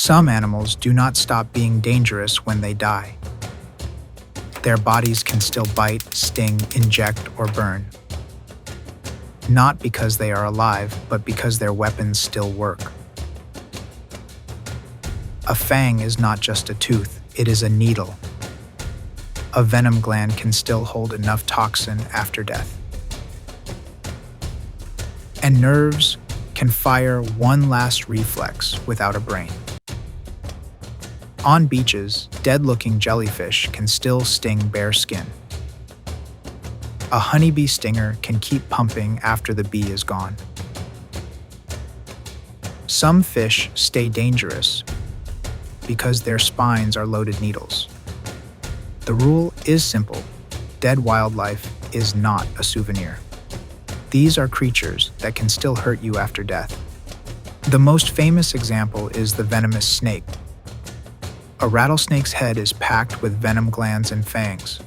Some animals do not stop being dangerous when they die. Their bodies can still bite, sting, inject, or burn. Not because they are alive, but because their weapons still work. A fang is not just a tooth, it is a needle. A venom gland can still hold enough toxin after death. And nerves can fire one last reflex without a brain. On beaches, dead-looking jellyfish can still sting bare skin. A honeybee stinger can keep pumping after the bee is gone. Some fish stay dangerous because their spines are loaded needles. The rule is simple: dead wildlife is not a souvenir. These are creatures that can still hurt you after death. The most famous example is the venomous snake. A rattlesnake's head is packed with venom glands and fangs.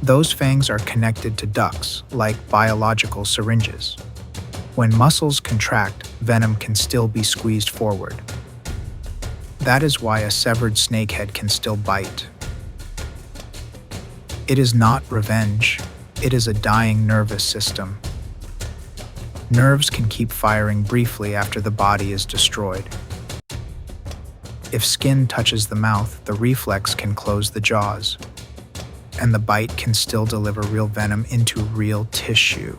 Those fangs are connected to ducts, like biological syringes. When muscles contract, venom can still be squeezed forward. That is why a severed snake head can still bite. It is not revenge, it is a dying nervous system. Nerves can keep firing briefly after the body is destroyed. If skin touches the mouth, the reflex can close the jaws, and the bite can still deliver real venom into real tissue.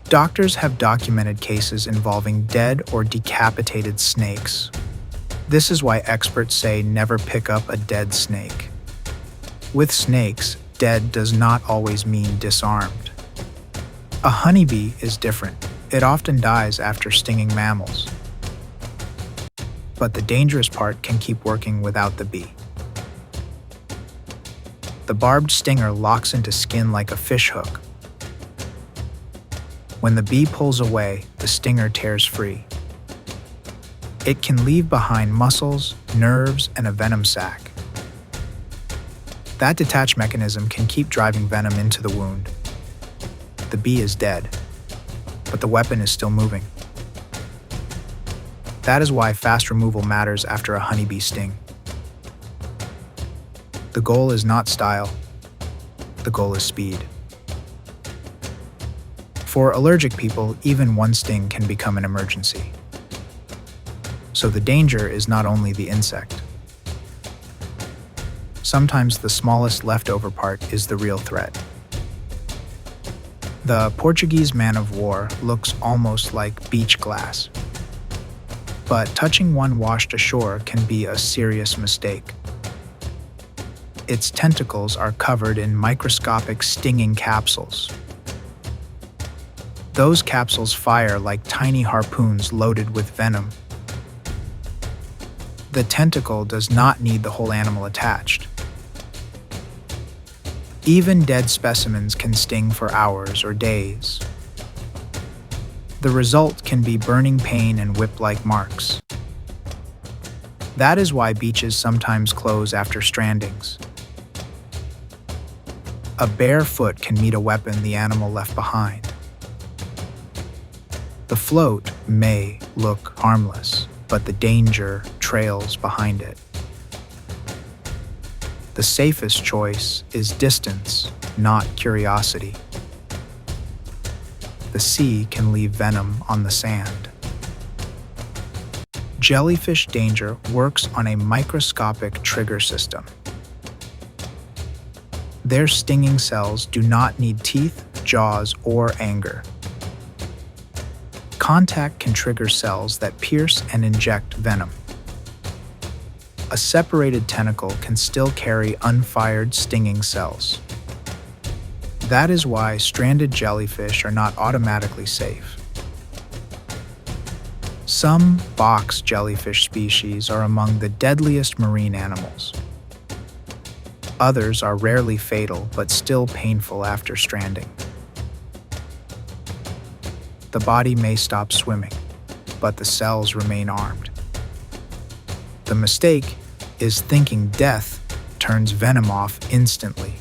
Doctors have documented cases involving dead or decapitated snakes. This is why experts say never pick up a dead snake. With snakes, dead does not always mean disarmed. A honeybee is different. It often dies after stinging mammals. But the dangerous part can keep working without the bee. The barbed stinger locks into skin like a fishhook. When the bee pulls away, the stinger tears free. It can leave behind muscles, nerves, and a venom sac. That detach mechanism can keep driving venom into the wound. The bee is dead, but the weapon is still moving. That is why fast removal matters after a honeybee sting. The goal is not style, the goal is speed. For allergic people, even one sting can become an emergency. So the danger is not only the insect. Sometimes the smallest leftover part is the real threat. The Portuguese man of war looks almost like beach glass. But touching one washed ashore can be a serious mistake. Its tentacles are covered in microscopic stinging capsules. Those capsules fire like tiny harpoons loaded with venom. The tentacle does not need the whole animal attached. Even dead specimens can sting for hours or days. The result can be burning pain and whip-like marks. That is why beaches sometimes close after strandings. A bare foot can meet a weapon the animal left behind. The float may look harmless, but the danger trails behind it. The safest choice is distance, not curiosity. The sea can leave venom on the sand. Jellyfish danger works on a microscopic trigger system. Their stinging cells do not need teeth, jaws, or anger. Contact can trigger cells that pierce and inject venom. A separated tentacle can still carry unfired stinging cells. That is why stranded jellyfish are not automatically safe. Some box jellyfish species are among the deadliest marine animals. Others are rarely fatal but still painful after stranding. The body may stop swimming, but the cells remain armed. The mistake is thinking death turns venom off instantly.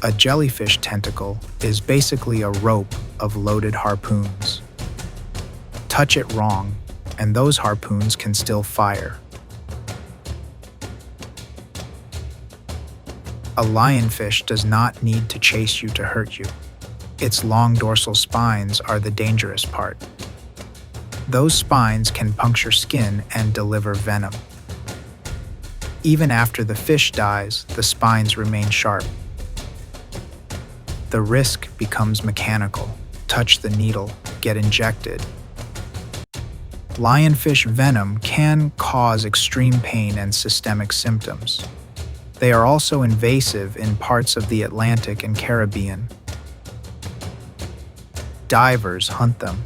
A jellyfish tentacle is basically a rope of loaded harpoons. Touch it wrong, and those harpoons can still fire. A lionfish does not need to chase you to hurt you. Its long dorsal spines are the dangerous part. Those spines can puncture skin and deliver venom. Even after the fish dies, the spines remain sharp. The risk becomes mechanical. Touch the needle, get injected. Lionfish venom can cause extreme pain and systemic symptoms. They are also invasive in parts of the Atlantic and Caribbean. Divers hunt them,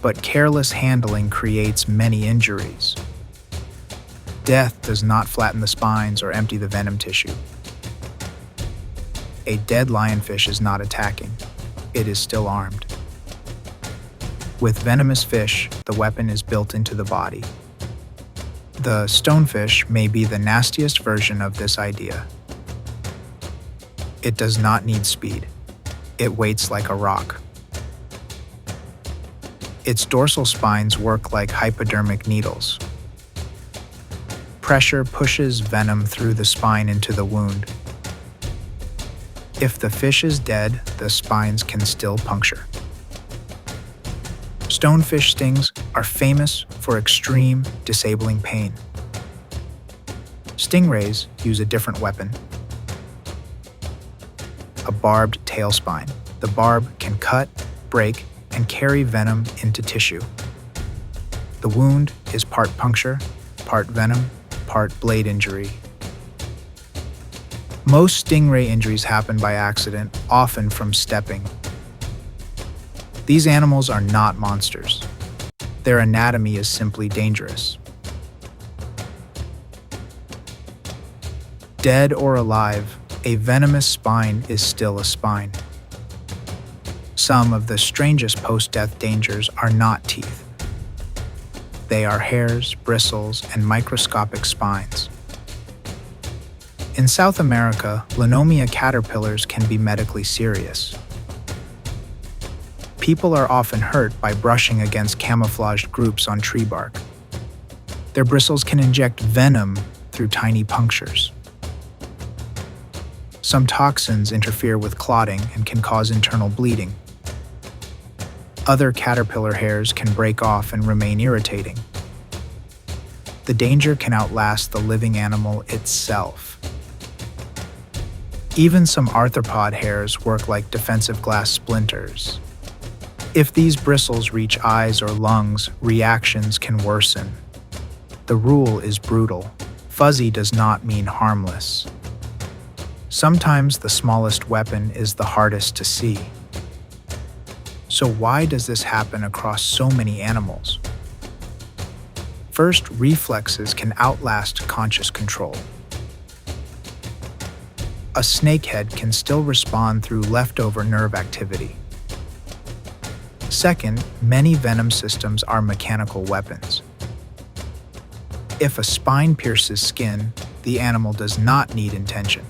but careless handling creates many injuries. Death does not flatten the spines or empty the venom tissue. A dead lionfish is not attacking. It is still armed. With venomous fish, the weapon is built into the body. The stonefish may be the nastiest version of this idea. It does not need speed. It waits like a rock. Its dorsal spines work like hypodermic needles. Pressure pushes venom through the spine into the wound. If the fish is dead, the spines can still puncture. Stonefish stings are famous for extreme, disabling pain. Stingrays use a different weapon, a barbed tail spine. The barb can cut, break, and carry venom into tissue. The wound is part puncture, part venom, part blade injury. Most stingray injuries happen by accident, often from stepping. These animals are not monsters. Their anatomy is simply dangerous. Dead or alive, a venomous spine is still a spine. Some of the strangest post-death dangers are not teeth. They are hairs, bristles, and microscopic spines. In South America, Linomia caterpillars can be medically serious. People are often hurt by brushing against camouflaged groups on tree bark. Their bristles can inject venom through tiny punctures. Some toxins interfere with clotting and can cause internal bleeding. Other caterpillar hairs can break off and remain irritating. The danger can outlast the living animal itself. Even some arthropod hairs work like defensive glass splinters. If these bristles reach eyes or lungs, reactions can worsen. The rule is brutal. Fuzzy does not mean harmless. Sometimes the smallest weapon is the hardest to see. So why does this happen across so many animals? First, reflexes can outlast conscious control. A snakehead can still respond through leftover nerve activity. Second, many venom systems are mechanical weapons. If a spine pierces skin, the animal does not need intention.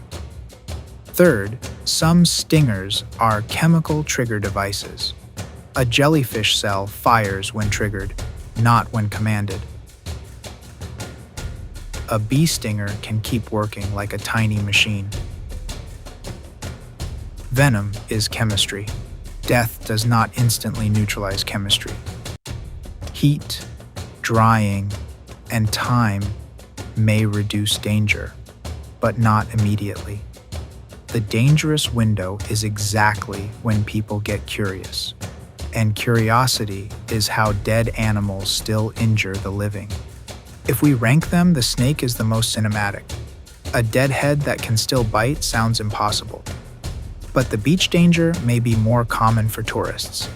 Third, some stingers are chemical trigger devices. A jellyfish cell fires when triggered, not when commanded. A bee stinger can keep working like a tiny machine. Venom is chemistry. Death does not instantly neutralize chemistry. Heat, drying, and time may reduce danger, but not immediately. The dangerous window is exactly when people get curious. And curiosity is how dead animals still injure the living. If we rank them, the snake is the most cinematic. A dead head that can still bite sounds impossible. But the beach danger may be more common for tourists.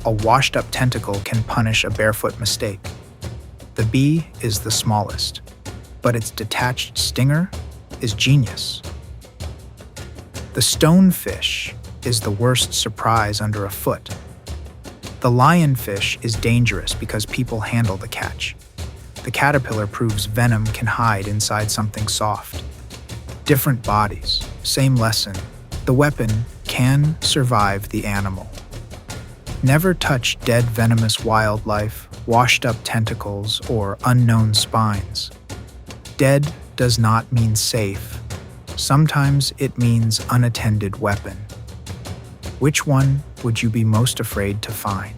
A washed-up tentacle can punish a barefoot mistake. The bee is the smallest, but its detached stinger is genius. The stonefish is the worst surprise under a foot. The lionfish is dangerous because people handle the catch. The caterpillar proves venom can hide inside something soft. Different bodies, same lesson. The weapon can survive the animal. Never touch dead venomous wildlife washed up tentacles, or unknown spines. Dead does not mean safe. Sometimes it means unattended weapon. Which one would you be most afraid to find?